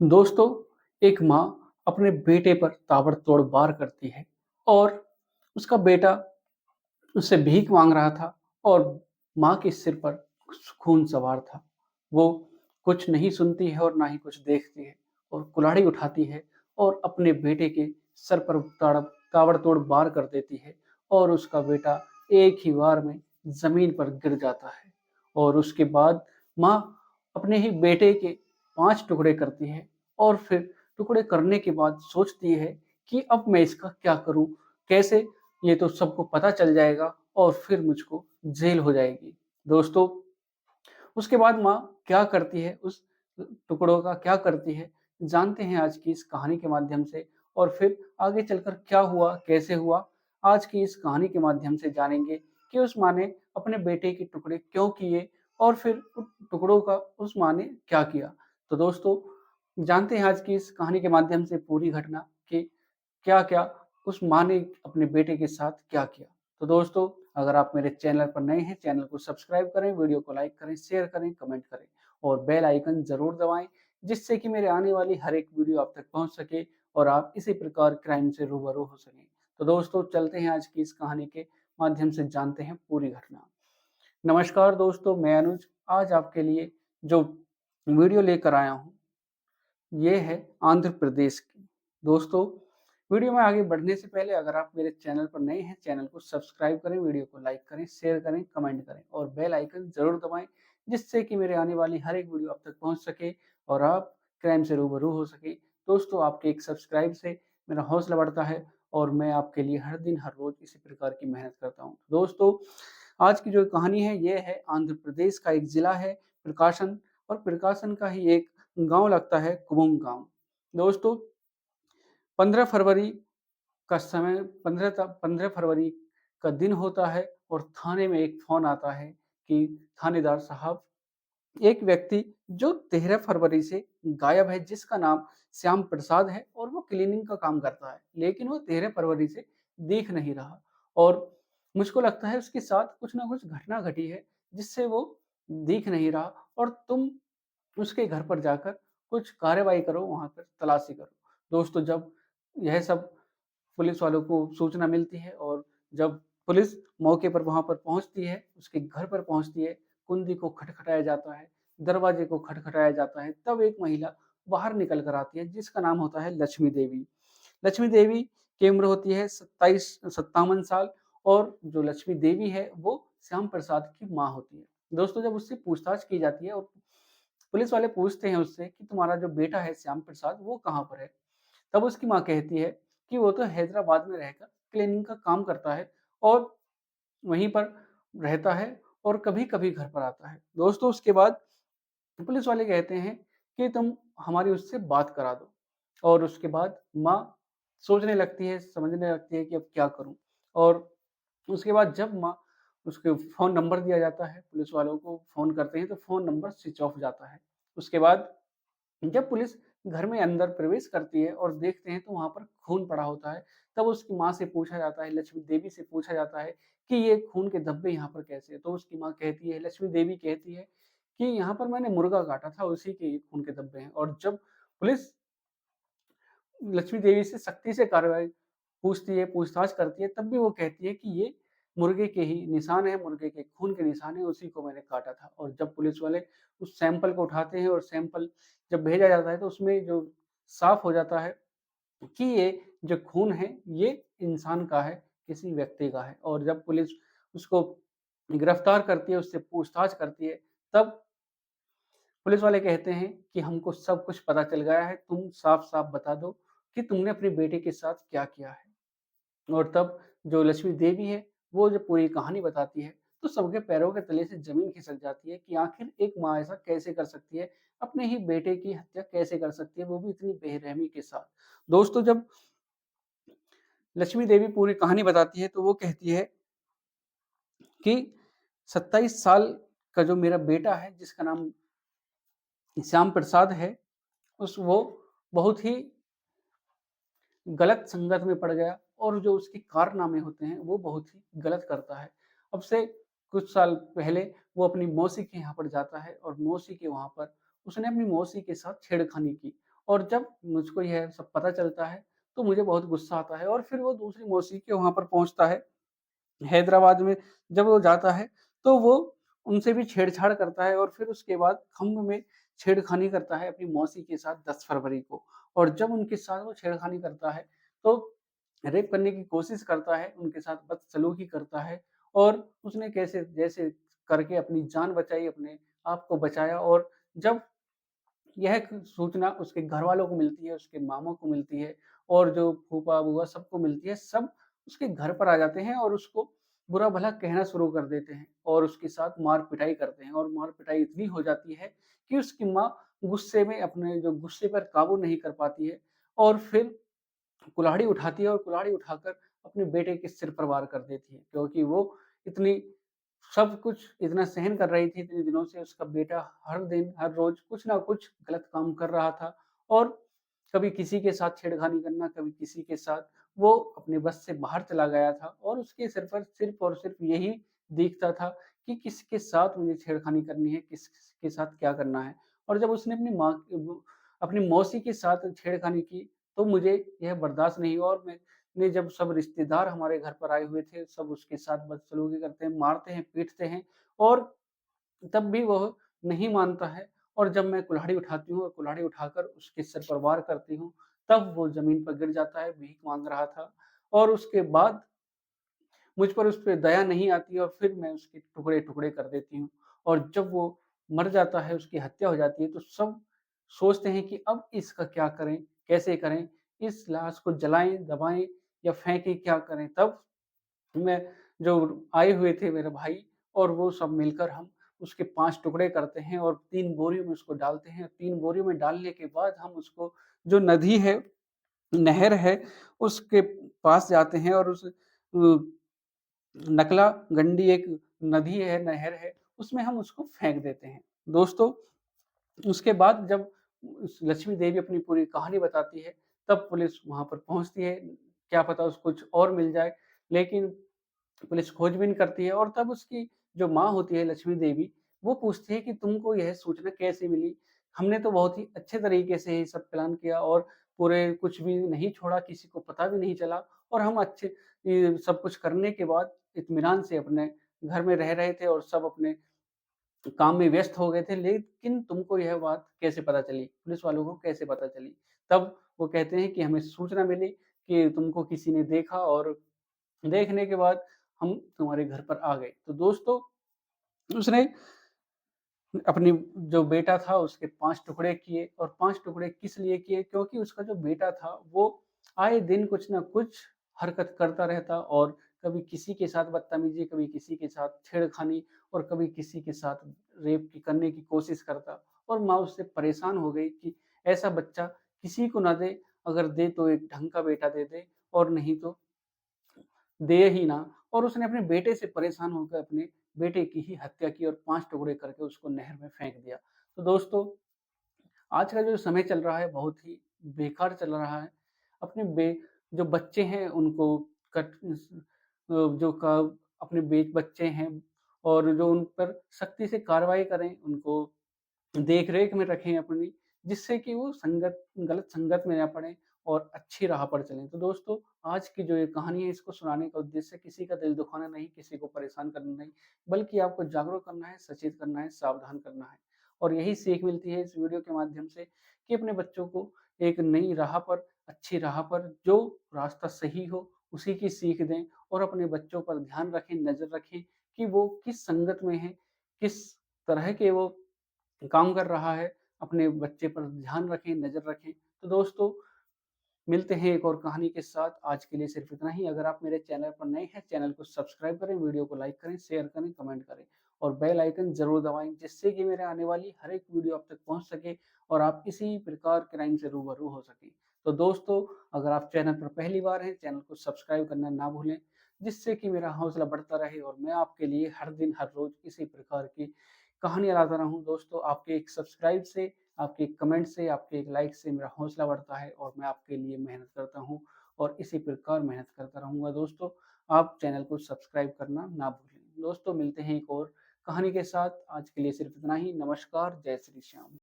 दोस्तों, एक माँ अपने बेटे पर ताबड़तोड़ वार करती है और उसका बेटा उससे भीख माँग रहा था और माँ के सिर पर खून सवार था। वो कुछ नहीं सुनती है और ना ही कुछ देखती है और कुल्हाड़ी उठाती है और अपने बेटे के सर पर ताबड़तोड़ वार कर देती है और उसका बेटा एक ही वार में ज़मीन पर गिर जाता है। और उसके बाद माँ अपने ही बेटे के 5 टुकड़े करती है और फिर टुकड़े करने के बाद सोचती है कि अब मैं इसका क्या करूँ? कैसे? ये तो सबको पता चल जाएगा और फिर मुझको जेल हो जाएगी। दोस्तों, उसके बाद माँ क्या करती है, उस टुकड़ों का क्या करती है, जानते हैं आज की इस कहानी के माध्यम से और फिर आगे चलकर क्या हुआ, कैसे हुआ, आज की इस कहानी के माध्यम से जानेंगे कि उस माँ ने अपने बेटे के टुकड़े क्यों किए और फिर उन टुकड़ों का उस माँ ने क्या किया। तो दोस्तों, जानते हैं आज की इस कहानी के माध्यम से पूरी घटना कि क्या-क्या उस माँ ने अपने बेटे के साथ क्या किया। तो दोस्तों, अगर आप मेरे चैनल पर नए हैं, चैनल को सब्सक्राइब करें, वीडियो को लाइक करें, शेयर करें, कमेंट करें और बेल आइकन ज़रूर दबाएँ, जिससे कि मेरे आने वाली हर एक वीडियो आप तक पहुँच सके और आप इसी प्रकार क्राइम से रूबरू हो सकें। तो दोस्तों, चलते हैं आज की इस कहानी के माध्यम से जानते हैं पूरी घटना। नमस्कार दोस्तों, मैं अनुज आज आपके लिए जो वीडियो लेकर आया हूँ ये है आंध्र प्रदेश की। दोस्तों, वीडियो में आगे बढ़ने से पहले अगर आप मेरे चैनल पर नए हैं, चैनल को सब्सक्राइब करें, वीडियो को लाइक करें, शेयर करें, कमेंट करें और बेल आइकन ज़रूर दबाएँ, जिससे कि मेरे आने वाली हर एक वीडियो आप तक पहुँच सके और आप क्राइम से रूबरू हो सकें। दोस्तों, आपके एक सब्सक्राइब से मेरा हौसला बढ़ता है और मैं आपके लिए हर दिन, हर रोज़ इसी प्रकार की मेहनत करता हूँ। दोस्तों, आज की जो कहानी है, ये है आंध्र प्रदेश का एक ज़िला है प्रकाशन और प्रकाशन का ही एक गाँव लगता है कुबुम गाँव। दोस्तों, 15 फरवरी का समय 15 फरवरी का दिन होता है और थाने में एक फ़ोन आता है कि थानेदार साहब, एक व्यक्ति जो 13 फरवरी से गायब है, जिसका नाम श्याम प्रसाद है और वो क्लीनिंग का काम करता है, लेकिन वो 13 फरवरी से दिख नहीं रहा और मुझको लगता है उसके साथ कुछ ना कुछ घटना घटी है, जिससे वो दिख नहीं रहा और तुम उसके घर पर जाकर कुछ कार्रवाई करो, वहाँ पर तलाशी करो। दोस्तों, जब यह सब पुलिस वालों को सूचना मिलती है और जब पुलिस मौके पर वहाँ पर पहुँचती है, उसके घर पर पहुँचती है, कुंडी को खटखटाया जाता है, दरवाजे को खटखटाया जाता है, तब एक महिला बाहर निकल कर आती है, जिसका नाम होता है लक्ष्मी देवी। लक्ष्मी देवी की उम्र होती है 57 साल और जो लक्ष्मी देवी है, वो श्याम प्रसाद की माँ होती है। दोस्तों, जब उससे पूछताछ की जाती है और पुलिस वाले पूछते हैं उससे कि तुम्हारा जो बेटा है श्याम प्रसाद वो कहाँ पर है? तब उसकी माँ कहती है कि वो तो हैदराबाद में रहकर क्लीनिंग का काम करता है और वहीं पर रहता है और कभी-कभी घर पर आता है। दोस्तों, उसके बाद पुलिस वाले कहते हैं कि तुम हमारी उससे बात करा दो और उसके बाद माँ सोचने लगती है, समझने लगती है कि अब क्या करूँ? और उसके बाद जब माँ उसके फ़ोन नंबर दिया जाता है, पुलिस वालों को फ़ोन करते हैं तो फ़ोन नंबर स्विच ऑफ जाता है। उसके बाद जब पुलिस घर में अंदर प्रवेश करती है और देखते हैं तो वहाँ पर खून पड़ा होता है, तब उसकी माँ से पूछा जाता है, लक्ष्मी देवी से पूछा जाता है कि ये खून के धब्बे यहाँ पर कैसे? तो उसकी माँ कहती है, लक्ष्मी देवी कहती है कि यहाँ पर मैंने मुर्गा काटा था, उसी के ये खून के धब्बे हैं और जब पुलिस लक्ष्मी देवी से सख्ती से कार्रवाई पूछती है, पूछताछ करती है, तब भी वो कहती है कि ये मुर्गे के ही निशान हैं, मुर्गे के खून के निशान हैं, उसी को मैंने काटा था। और जब पुलिस वाले उस सैंपल को उठाते हैं और सैंपल जब भेजा जाता है, तो उसमें जो साफ हो जाता है कि ये जो खून है, ये इंसान का है, किसी व्यक्ति का है। और जब पुलिस उसको गिरफ्तार करती है, उससे पूछताछ करती है, तब पुलिस वाले कहते हैं कि हमको सब कुछ पता चल गया है, तुम साफ-साफ बता दो कि तुमने अपने बेटे के साथ क्या किया है? और तब जो लक्ष्मी देवी है, वो जब पूरी कहानी बताती है, तो सबके पैरों के तले से ज़मीन खिसक जाती है कि आखिर एक माँ ऐसा कैसे कर सकती है? अपने ही बेटे की हत्या कैसे कर सकती है, वो भी इतनी बेरहमी के साथ? दोस्तों, जब लक्ष्मी देवी पूरी कहानी बताती है, तो वो कहती है कि 27 साल का जो मेरा बेटा है, जिसका नाम श्याम प्रसाद है, उस वो बहुत ही गलत संगत में पड़ गया और जो उसके कारनामे होते हैं, वो बहुत ही गलत करता है। अब से कुछ साल पहले वो अपनी मौसी के यहाँ पर जाता है और मौसी के वहाँ पर उसने अपनी मौसी के साथ छेड़खानी की और जब मुझको यह सब पता चलता है, तो मुझे बहुत गुस्सा आता है और फिर वो दूसरी मौसी के वहाँ पर पहुँचता है। हैदराबाद में जब वो जाता है, तो वो उनसे भी छेड़छाड़ करता है और फिर उसके बाद खम्भ में छेड़खानी करता है अपनी मौसी के साथ 10 फरवरी को। और जब उनके साथ वो छेड़खानी करता है, तो रेप करने की कोशिश करता है, उनके साथ बदसलूकी करता है और उसने कैसे जैसे करके अपनी जान बचाई, अपने आप को बचाया और जब यह सूचना उसके घरवालों को मिलती है, उसके मामा को मिलती है और जो फूफा-बूआ सबको मिलती है, सब उसके घर पर आ जाते हैं और उसको बुरा-भला कहना शुरू कर देते हैं और उसके साथ मार-पिटाई करते हैं और मार-पिटाई इतनी हो जाती है कि उसकी माँ गुस्से में अपने जो गुस्से पर काबू नहीं कर पाती है और फिर कुल्हाड़ी उठाती है और कुल्हाड़ी उठाकर अपने बेटे के सिर पर वार कर देती है, क्योंकि वो इतनी सब कुछ इतना सहन कर रही थी इतने दिनों से उसका बेटा हर दिन, हर रोज़ कुछ ना कुछ गलत काम कर रहा था और कभी किसी के साथ छेड़खानी करना, कभी किसी के साथ वो अपने बस से बाहर चला गया था और उसके सिर पर सिर्फ़ और सिर्फ़ यही दिखता था कि किसके साथ मुझे छेड़खानी करनी है, किसके साथ क्या करना है। और जब उसने अपनी मौसी के साथ छेड़खानी की, तो मुझे यह बर्दाश्त नहीं हुआ और मैंने जब सब रिश्तेदार हमारे घर पर आए हुए थे, सब उसके साथ बदसलूकी करते हैं, मारते हैं, पीटते हैं और तब भी वह नहीं मानता है और जब मैं कुल्हाड़ी उठाती हूँ और कुल्हाड़ी उठाकर उसके सिर पर वार करती हूँ, तब वो ज़मीन पर गिर जाता है, भीख माँग रहा था और उसके बाद मुझ पर उस पे दया नहीं आती और फिर मैं उसके टुकड़े-टुकड़े कर देती हूँ और जब वो मर जाता है, उसकी हत्या हो जाती है, तो सब सोचते हैं कि अब इसका क्या करें, कैसे करें? इस लाश को जलाएँ, दबाएँ या फेंकें, क्या करें? तब मैं जो आए हुए थे मेरे भाई और वो सब मिलकर हम उसके 5 टुकड़े करते हैं और 3 बोरियों में उसको डालते हैं। 3 बोरियों में डालने के बाद हम उसको जो नदी है, नहर है, उसके पास जाते हैं और उस नकला गंडी एक नदी है, नहर है, उसमें हम उसको फेंक देते हैं। दोस्तों, उसके बाद जब उस लक्ष्मी देवी अपनी पूरी कहानी बताती है, तब पुलिस वहाँ पर पहुँचती है। क्या पता उसको कुछ और मिल जाए, लेकिन पुलिस खोजबीन करती है और तब उसकी जो माँ होती है लक्ष्मी देवी, वो पूछती है कि तुमको यह सूचना कैसे मिली? हमने तो बहुत ही अच्छे तरीके से ये सब प्लान किया और पूरे कुछ भी नहीं छोड़ा, किसी को पता भी नहीं चला और हम अच्छे ये सब कुछ करने के बाद इत्मीनान से अपने घर में रह रहे थे और सब अपने काम में व्यस्त हो गए थे, लेकिन तुमको यह बात कैसे पता चली? पुलिस वालों को कैसे पता चली? तब वो कहते हैं कि हमें सूचना मिली कि तुमको किसी ने देखा और देखने के बाद हम तुम्हारे घर पर आ गए। तो दोस्तों, उसने अपनी जो बेटा था उसके 5 टुकड़े किए और 5 टुकड़े किस लिए किए? क्योंकि उसका जो बेटा था वो आए दिन कुछ न कुछ हरकत करता रहता और कभी किसी के साथ बदतमीज़ी, कभी किसी के साथ छेड़खानी और कभी किसी के साथ रेप की करने की कोशिश करता और माँ उससे परेशान हो गई कि ऐसा बच्चा किसी को ना दे, अगर दे तो एक ढंग का बेटा दे दे और नहीं तो दे ही ना और उसने अपने बेटे से परेशान होकर अपने बेटे की ही हत्या की और 5 टुकड़े करके उसको नहर में फेंक दिया। तो दोस्तों, आज का जो समय चल रहा है बहुत ही बेकार चल रहा है। अपने बे जो बच्चे हैं उनको कट स जो क अपने बच्चे हैं और जो उन पर सख्ती से कार्रवाई करें, उनको देख-रेख में रखें अपनी, जिससे कि वो गलत संगत में ना पड़ें और अच्छी राह पर चलें। तो दोस्तों, आज की जो ये कहानी है इसको सुनाने का उद्देश्य किसी का दिल दुखाना नहीं, किसी को परेशान करना नहीं, बल्कि आपको जागरूक करना है, सचेत करना है, सावधान करना है। और यही सीख मिलती है इस वीडियो के माध्यम से कि अपने बच्चों को एक नई राह पर, अच्छी राह पर जो रास्ता सही हो, उसी की सीख दें और अपने बच्चों पर ध्यान रखें, नज़र रखें कि वो किस संगत में हैं, किस तरह के वो काम कर रहा है, अपने बच्चे पर ध्यान रखें, नज़र रखें। तो दोस्तों, मिलते हैं एक और कहानी के साथ, आज के लिए सिर्फ़ इतना ही। अगर आप मेरे चैनल पर नए हैं, चैनल को सब्सक्राइब करें, वीडियो को लाइक करें, शेयर करें, कमेंट करें और बेल आइकन ज़रूर दबाएँ, जिससे कि मेरे आने वाली हर एक वीडियो आप तक पहुँच सके और आप किसी प्रकार क्राइम से रूबरू हो सकें। तो दोस्तों, अगर आप चैनल पर पहली बार हैं, चैनल को सब्सक्राइब करना ना भूलें, जिससे कि मेरा हौसला बढ़ता रहे और मैं आपके लिए हर दिन, हर रोज़ इसी प्रकार की कहानियाँ लाता रहूँ। दोस्तों, आपके एक सब्सक्राइब से, आपके एक कमेंट से, आपके एक लाइक से मेरा हौसला बढ़ता है और मैं आपके लिए मेहनत करता हूँ और इसी प्रकार मेहनत करता रहूँगा। दोस्तों, आप चैनल को सब्सक्राइब करना ना भूलें। दोस्तों, मिलते हैं एक और कहानी के साथ। आज के लिए सिर्फ़ इतना ही। नमस्कार, जय श्री श्याम।